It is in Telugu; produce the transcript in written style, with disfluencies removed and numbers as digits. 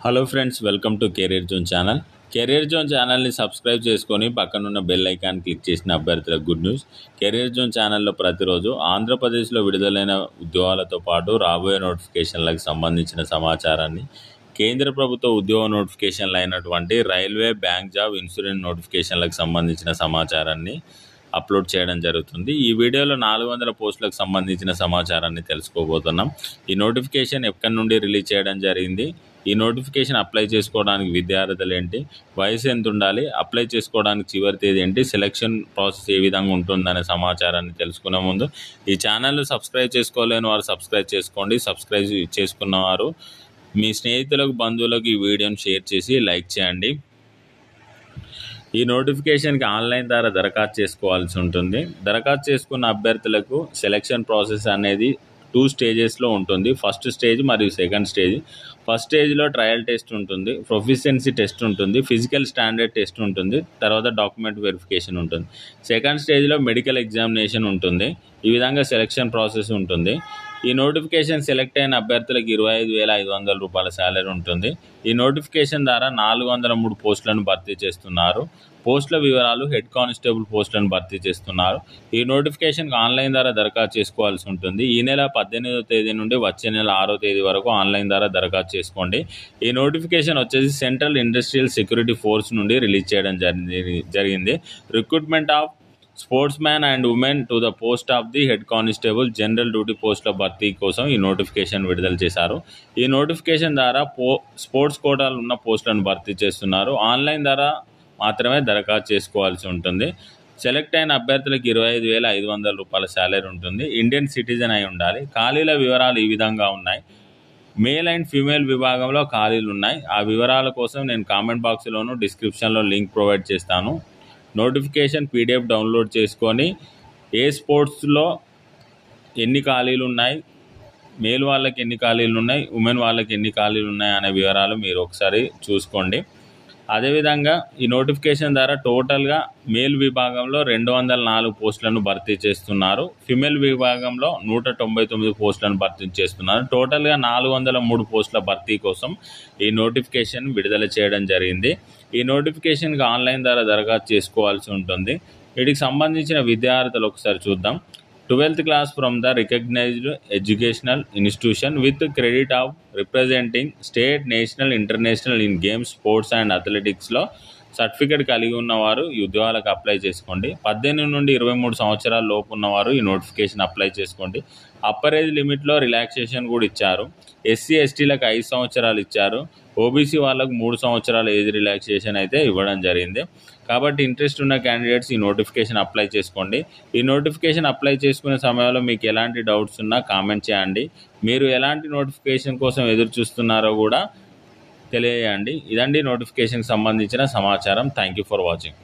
Hello friends, welcome to career zone channel. Career zone ఛానల్ని సబ్స్క్రైబ్ చేసుకొని పక్కనున్న బెల్ ఐకాన్ క్లిక్ చేసిన అభ్యర్థులకు గుడ్ న్యూస్. కెరీర్ జోన్ ఛానల్లో ప్రతిరోజు ఆంధ్రప్రదేశ్లో విడుదలైన ఉద్యోగాలతో పాటు రాబోయే నోటిఫికేషన్లకు సంబంధించిన సమాచారాన్ని, కేంద్ర ప్రభుత్వ ఉద్యోగ నోటిఫికేషన్లు అయినటువంటి రైల్వే, బ్యాంక్ జాబ్, ఇన్సూరెన్స్ నోటిఫికేషన్లకు సంబంధించిన సమాచారాన్ని అప్లోడ్ చేయడం జరుగుతుంది. ఈ వీడియోలో 400 పోస్టులకు సంబంధించిన సమాచారాన్ని తెలుసుకోబోతున్నాం. ఈ నోటిఫికేషన్ ఎక్కడి నుండి రిలీజ్ చేయడం జరిగింది, ఈ నోటిఫికేషన్ అప్లై చేసుకోవడానికి విద్యార్థులు ఏంటి, వయసు ఎంత ఉండాలి, అప్లై చేసుకోవడానికి చివరి తేదీ ఏంటి, సెలక్షన్ ప్రాసెస్ ఏ విధంగా ఉంటుందనే సమాచారాన్ని తెలుసుకునే ముందు ఈ ఛానల్ను సబ్స్క్రైబ్ చేసుకోలేని వారు సబ్స్క్రైబ్ చేసుకోండి. సబ్స్క్రైబ్ చేసుకున్న వారు మీ స్నేహితులకు, బంధువులకు ఈ వీడియోని షేర్ చేసి లైక్ చేయండి. ఈ నోటిఫికేషన్కి ఆన్లైన్ ద్వారా దరఖాస్తు చేసుకోవాల్సి ఉంటుంది. దరఖాస్తు చేసుకున్న అభ్యర్థులకు సెలక్షన్ ప్రాసెస్ అనేది 2 స్టేజెస్లో ఉంటుంది. ఫస్ట్ స్టేజ్ మరియు సెకండ్ స్టేజ్. ఫస్ట్ స్టేజ్లో ట్రయల్ టెస్ట్ ఉంటుంది, ప్రొఫిషియన్సీ టెస్ట్ ఉంటుంది, ఫిజికల్ స్టాండర్డ్ టెస్ట్ ఉంటుంది, తర్వాత డాక్యుమెంట్ వెరిఫికేషన్ ఉంటుంది. సెకండ్ స్టేజ్లో మెడికల్ ఎగ్జామినేషన్ ఉంటుంది. ఈ విధంగా సెలక్షన్ ప్రాసెస్ ఉంటుంది. ఈ నోటిఫికేషన్ సెలెక్ట్ అయిన అభ్యర్థులకు 25,500 రూపాయల శాలరీ ఉంటుంది. ఈ నోటిఫికేషన్ ద్వారా 403 పోస్టులను భర్తీ చేస్తున్నారు. పోస్టుల వివరాలు: హెడ్ కానిస్టేబుల్ పోస్టులను భర్తీ చేస్తున్నారు. ఈ నోటిఫికేషన్కి ఆన్లైన్ ద్వారా దరఖాస్తు చేసుకోవాల్సి ఉంటుంది. ఈ నెల 18వ తేదీ నుండి వచ్చే నెల 6వ తేదీ వరకు ఆన్లైన్ ద్వారా దరఖాస్తు చేసుకోండి. ఈ నోటిఫికేషన్ వచ్చేసి సెంట్రల్ ఇండస్ట్రియల్ సెక్యూరిటీ ఫోర్స్ నుండి రిలీజ్ చేయడం జరిగింది. Recruitment of sports man and women to the post of the head constable general duty పోస్టుల భర్తీ కోసం ఈ నోటిఫికేషన్ విడుదల చేశారు. ఈ నోటిఫికేషన్ ద్వారా స్పోర్ట్స్ కోటాలు ఉన్న పోస్టులను భర్తీ చేస్తున్నారు. ఆన్లైన్ ద్వారా మాత్రమే దరఖాస్తు చేసుకోవాల్సి ఉంటుంది. సెలెక్ట్ అయిన అభ్యర్థులకు 25,500 రూపాయల శాలరీ ఉంటుంది. ఇండియన్ సిటిజన్ అయి ఉండాలి. ఖాళీల వివరాలు ఈ విధంగా ఉన్నాయి. మేల్ అండ్ ఫీమేల్ విభాగంలో ఖాళీలు ఉన్నాయి. ఆ వివరాల కోసం నేను కామెంట్ బాక్స్లోను, డిస్క్రిప్షన్లో లింక్ ప్రొవైడ్ చేస్తాను. నోటిఫికేషన్ పీడిఎఫ్ డౌన్లోడ్ చేసుకొని ఏ స్పోర్ట్స్లో ఎన్ని ఖాళీలు ఉన్నాయి, మేల్ వాళ్ళకి ఎన్ని ఖాళీలు ఉన్నాయి, ఉమెన్ వాళ్ళకి ఎన్ని ఖాళీలు ఉన్నాయి అనే వివరాలు మీరు ఒకసారి చూసుకోండి. అదేవిధంగా ఈ నోటిఫికేషన్ ద్వారా టోటల్గా మేల్ విభాగంలో 204 పోస్టులను భర్తీ చేస్తున్నారు. ఫిమేల్ విభాగంలో 199 పోస్టులను భర్తీ చేస్తున్నారు. టోటల్గా 403 పోస్టుల భర్తీ కోసం ఈ నోటిఫికేషన్ విడుదల చేయడం జరిగింది. ఈ నోటిఫికేషన్కి ఆన్లైన్ ద్వారా దరఖాస్తు చేసుకోవాల్సి ఉంటుంది. వీటికి సంబంధించిన విద్యార్థులు ఒకసారి చూద్దాం. 12th class from the recognised educational institution with credit of representing state, national, international in games, sports and అథ్లెటిక్స్లో సర్టిఫికేట్ కలిగి ఉన్నవారు ఈ ఉద్యోగాలకు అప్లై చేసుకోండి. 18 నుండి 23 సంవత్సరాల లోపు ఉన్నవారు ఈ నోటిఫికేషన్ అప్లై చేసుకోండి. అప్పర్ ఏజ్ లిమిట్లో రిలాక్సేషన్ కూడా ఇచ్చారు. ఎస్సీ, ఎస్టీలకు 5 సంవత్సరాలు ఇచ్చారు. ఓబీసీ వాళ్ళకు 3 సంవత్సరాల ఏజ్ రిలాక్సేషన్ అయితే ఇవ్వడం జరిగింది. కాబట్టి ఇంట్రెస్ట్ ఉన్న క్యాండిడేట్స్ ఈ నోటిఫికేషన్ అప్లై చేసుకోండి. ఈ నోటిఫికేషన్ అప్లై చేసుకునే సమయంలో మీకు ఎలాంటి డౌట్స్ ఉన్నా కామెంట్ చేయండి. మీరు ఎలాంటి నోటిఫికేషన్ కోసం ఎదురు చూస్తున్నారో కూడా తెలియజేయండి. ఇదండి నోటిఫికేషన్కి సంబంధించిన సమాచారం. Thank you for watching.